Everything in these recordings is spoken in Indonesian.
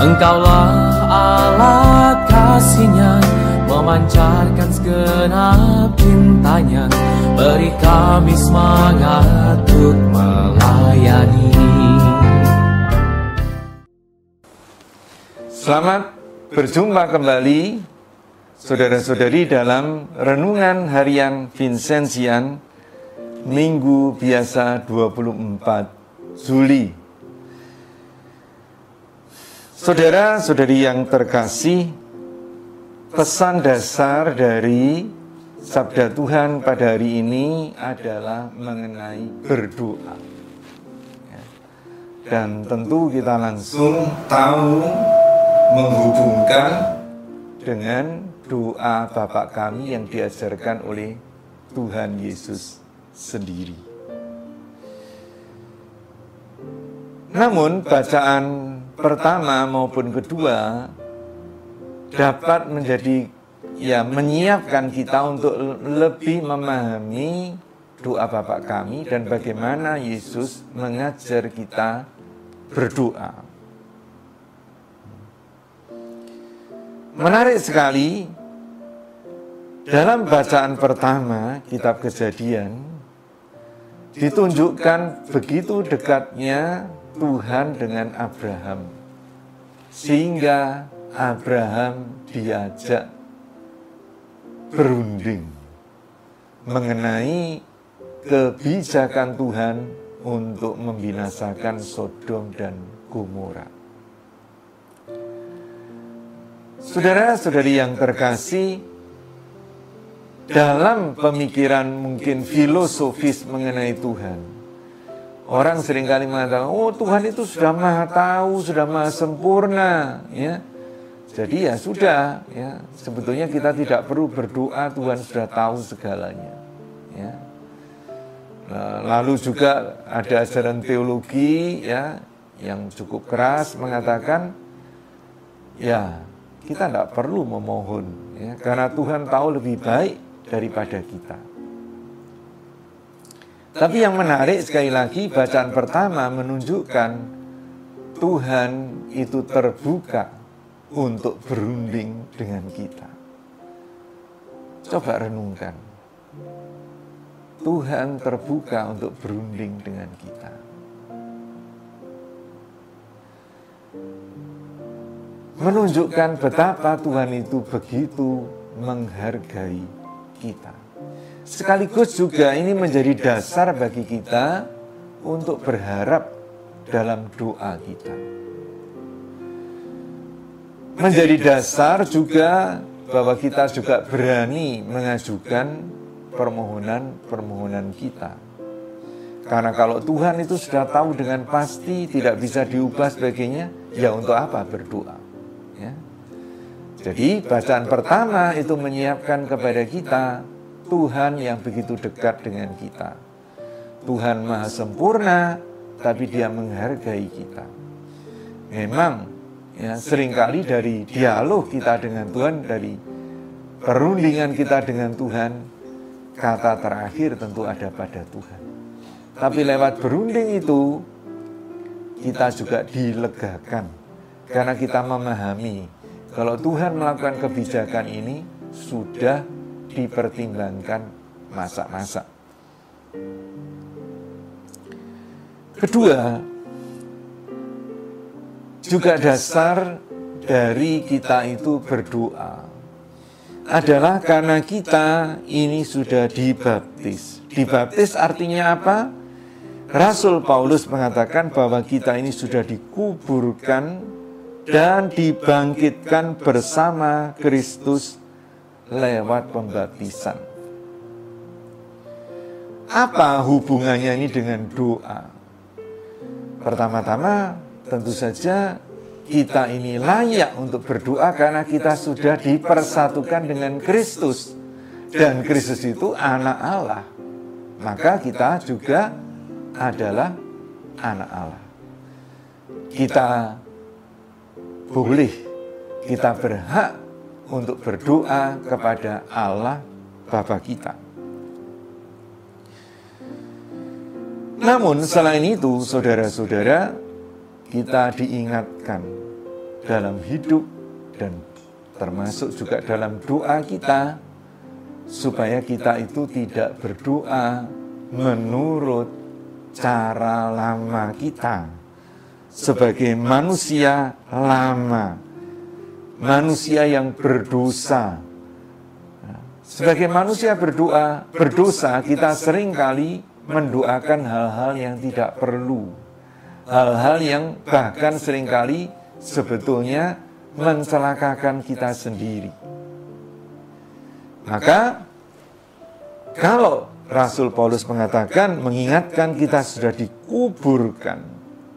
Engkaulah alat kasih-Nya, memancarkan segenap cintanya, beri kami semangat untuk melayani. Selamat berjumpa kembali saudara-saudari dalam Renungan Harian Vincenzian Minggu Biasa 24 Juli. Saudara-saudari yang terkasih, pesan dasar dari Sabda Tuhan pada hari ini adalah mengenai berdoa. Dan tentu kita langsung tahu menghubungkan dengan doa Bapa kami yang diajarkan oleh Tuhan Yesus sendiri. Namun bacaan pertama maupun kedua dapat menjadi menyiapkan kita untuk lebih memahami doa Bapa kami dan bagaimana Yesus mengajar kita berdoa. Menarik sekali, dalam bacaan pertama kitab Kejadian ditunjukkan begitu dekatnya Tuhan dengan Abraham, sehingga Abraham diajak berunding mengenai kebijakan Tuhan untuk membinasakan Sodom dan Gomora. Saudara-saudari yang terkasih, dalam pemikiran mungkin filosofis mengenai Tuhan, orang seringkali mengatakan, oh Tuhan itu sudah maha tahu, sudah maha sempurna, ya. Jadi ya sudah, ya. Sebetulnya kita tidak perlu berdoa, Tuhan sudah tahu segalanya, ya. Lalu juga ada ajaran teologi, ya, yang cukup keras mengatakan, ya kita tidak perlu memohon, ya, karena Tuhan tahu lebih baik daripada kita. Tapi yang menarik sekali lagi, bacaan pertama menunjukkan Tuhan itu terbuka untuk berunding dengan kita. Coba renungkan. Tuhan terbuka untuk berunding dengan kita. Menunjukkan betapa Tuhan itu begitu menghargai kita. Sekaligus juga ini menjadi dasar bagi kita untuk berharap dalam doa kita. Menjadi dasar juga bahwa kita juga berani mengajukan permohonan-permohonan kita. Karena kalau Tuhan itu sudah tahu dengan pasti, tidak bisa diubah sebagainya, ya untuk apa berdoa? Ya. Jadi bacaan pertama itu menyiapkan kepada kita Tuhan yang begitu dekat dengan kita. Tuhan maha sempurna, tapi Dia menghargai kita. Memang ya, seringkali dari dialog kita dengan Tuhan, dari perundingan kita dengan Tuhan, kata terakhir tentu ada pada Tuhan. Tapi lewat berunding itu, kita juga dilegakan. Karena kita memahami, kalau Tuhan melakukan kebijakan ini, sudah dipertimbangkan masa-masa. Kedua, juga dasar dari kita itu berdoa adalah karena kita ini sudah dibaptis. Dibaptis artinya apa? Rasul Paulus mengatakan bahwa kita ini sudah dikuburkan dan dibangkitkan bersama Kristus lewat pembaptisan. Apa hubungannya ini dengan doa? Pertama-tama tentu saja kita ini layak untuk berdoa karena kita sudah dipersatukan dengan Kristus. Dan Kristus itu anak Allah. Maka kita juga adalah anak Allah. Kita boleh, kita berhak untuk berdoa kepada Allah Bapa kita. Namun selain itu, saudara-saudara, kita diingatkan dalam hidup dan termasuk juga dalam doa kita, supaya kita itu tidak berdoa menurut cara lama kita sebagai manusia lama, manusia yang berdosa. Sebagai manusia berdosa, kita seringkali mendoakan hal-hal yang tidak perlu, hal-hal yang bahkan seringkali sebetulnya mencelakakan kita sendiri. Maka kalau Rasul Paulus mengatakan, mengingatkan kita sudah dikuburkan,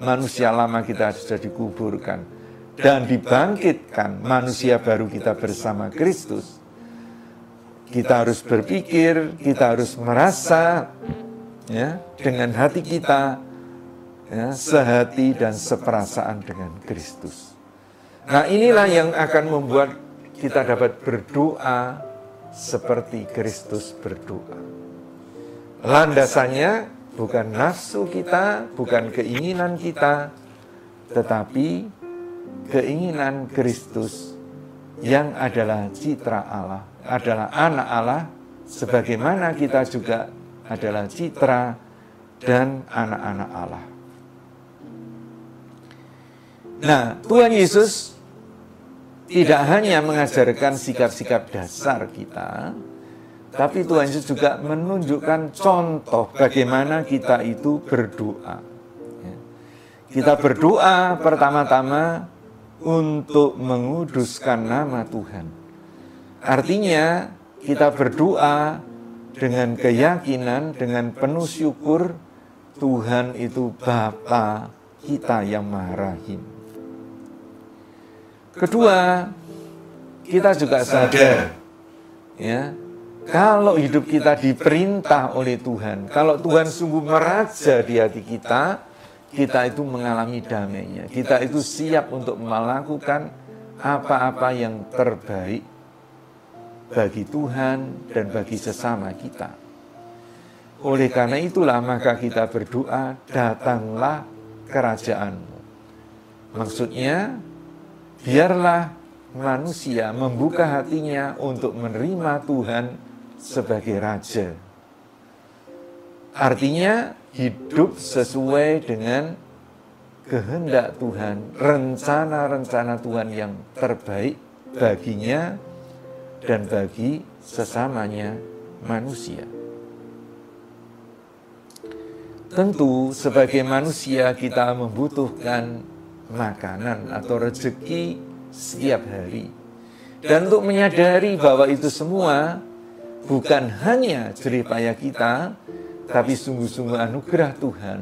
manusia lama kita sudah dikuburkan dan dibangkitkan manusia baru kita bersama Kristus, kita harus berpikir, kita harus merasa ya, dengan hati kita ya, sehati dan seperasaan dengan Kristus. Nah, inilah yang akan membuat kita dapat berdoa seperti Kristus berdoa. Landasannya bukan nafsu kita, bukan keinginan kita, tetapi keinginan Kristus yang adalah citra Allah, adalah anak Allah, sebagaimana kita juga adalah citra dan anak-anak Allah. Nah, Tuhan Yesus tidak hanya mengajarkan sikap-sikap dasar kita, tapi Tuhan Yesus juga menunjukkan contoh bagaimana kita itu berdoa. Kita berdoa pertama-tama untuk menguduskan nama Tuhan. Artinya kita berdoa dengan keyakinan, dengan penuh syukur Tuhan itu Bapa kita yang Maha Rahim. Kedua, kita juga sadar ya, kalau hidup kita diperintah oleh Tuhan, kalau Tuhan sungguh meraja di hati kita, kita itu mengalami damainya. Kita itu siap untuk melakukan apa-apa yang terbaik bagi Tuhan dan bagi sesama kita. Oleh karena itulah maka kita berdoa, datanglah kerajaan-Mu. Maksudnya, biarlah manusia membuka hatinya untuk menerima Tuhan sebagai Raja. Artinya, hidup sesuai dengan kehendak Tuhan, rencana-rencana Tuhan yang terbaik baginya dan bagi sesamanya manusia. Tentu sebagai manusia kita membutuhkan makanan atau rezeki setiap hari. Dan untuk menyadari bahwa itu semua bukan hanya jerih payah kita, tapi sungguh-sungguh anugerah Tuhan,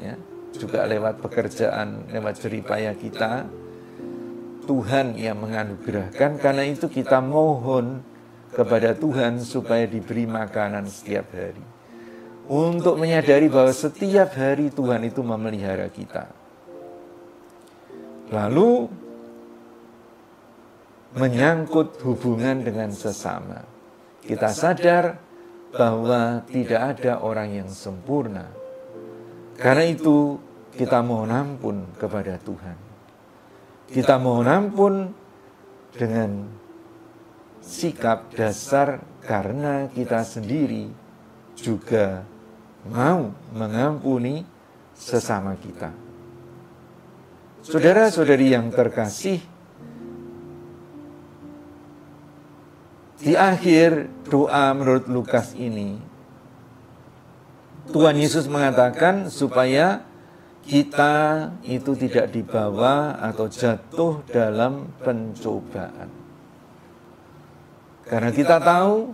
ya, juga lewat pekerjaan, lewat jerih payah kita, Tuhan yang menganugerahkan. Karena itu kita mohon kepada Tuhan supaya diberi makanan setiap hari. Untuk menyadari bahwa setiap hari Tuhan itu memelihara kita. Lalu menyangkut hubungan dengan sesama. Kita sadar bahwa tidak ada orang yang sempurna. Karena itu kita mohon ampun kepada Tuhan. Kita mohon ampun dengan sikap dasar karena kita sendiri juga mau mengampuni sesama kita. Saudara-saudari yang terkasih, di akhir doa menurut Lukas ini, Tuhan Yesus mengatakan supaya kita itu tidak dibawa atau jatuh dalam pencobaan. Karena kita tahu,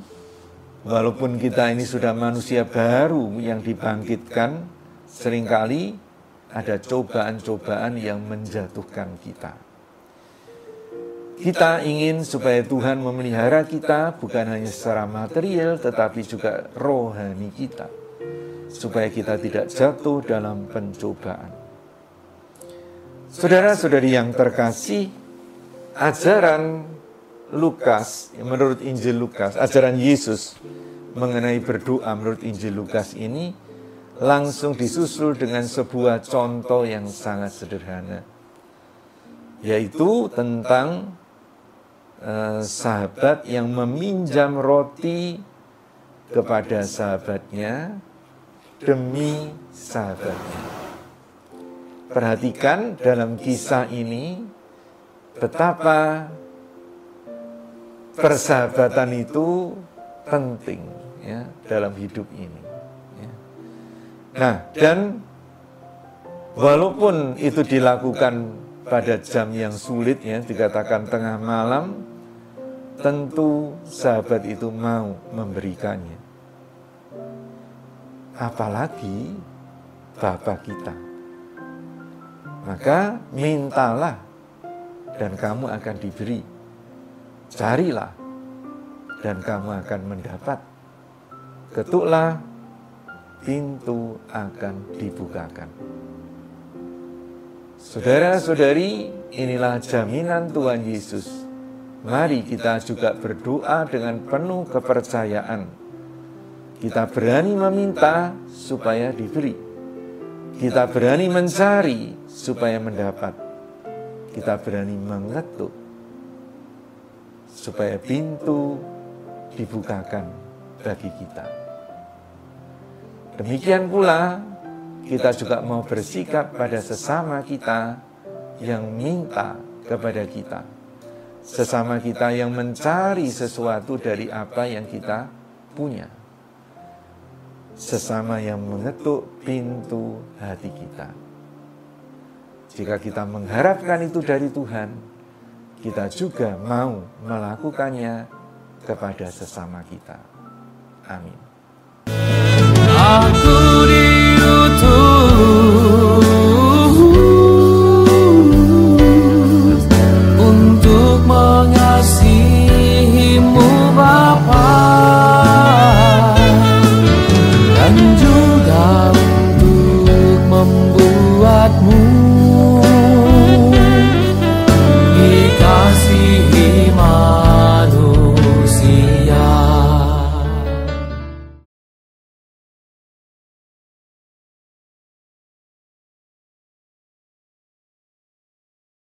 walaupun kita ini sudah manusia baru yang dibangkitkan, seringkali ada cobaan-cobaan yang menjatuhkan kita. Kita ingin supaya Tuhan memelihara kita bukan hanya secara material tetapi juga rohani kita, supaya kita tidak jatuh dalam pencobaan. Saudara-saudari yang terkasih, ajaran Lukas, menurut Injil Lukas, ajaran Yesus mengenai berdoa menurut Injil Lukas ini langsung disusul dengan sebuah contoh yang sangat sederhana. yaitu tentang sahabat yang meminjam roti kepada sahabatnya demi sahabatnya. Perhatikan dalam kisah ini betapa persahabatan itu penting ya dalam hidup ini. Ya. Nah, dan walaupun itu dilakukan pada jam yang sulit ya, dikatakan tengah malam, tentu sahabat itu mau memberikannya. Apalagi Bapa kita. Maka mintalah dan kamu akan diberi. Carilah dan kamu akan mendapat. Ketuklah, pintu akan dibukakan. Saudara-saudari, inilah jaminan Tuhan Yesus. Mari kita juga berdoa dengan penuh kepercayaan. Kita berani meminta supaya diberi. Kita berani mencari supaya mendapat. Kita berani mengetuk supaya pintu dibukakan bagi kita. Demikian pula kita juga mau bersikap pada sesama kita yang minta kepada kita. Sesama kita yang mencari sesuatu dari apa yang kita punya. Sesama yang mengetuk pintu hati kita. Jika kita mengharapkan itu dari Tuhan, kita juga mau melakukannya kepada sesama kita. Amin.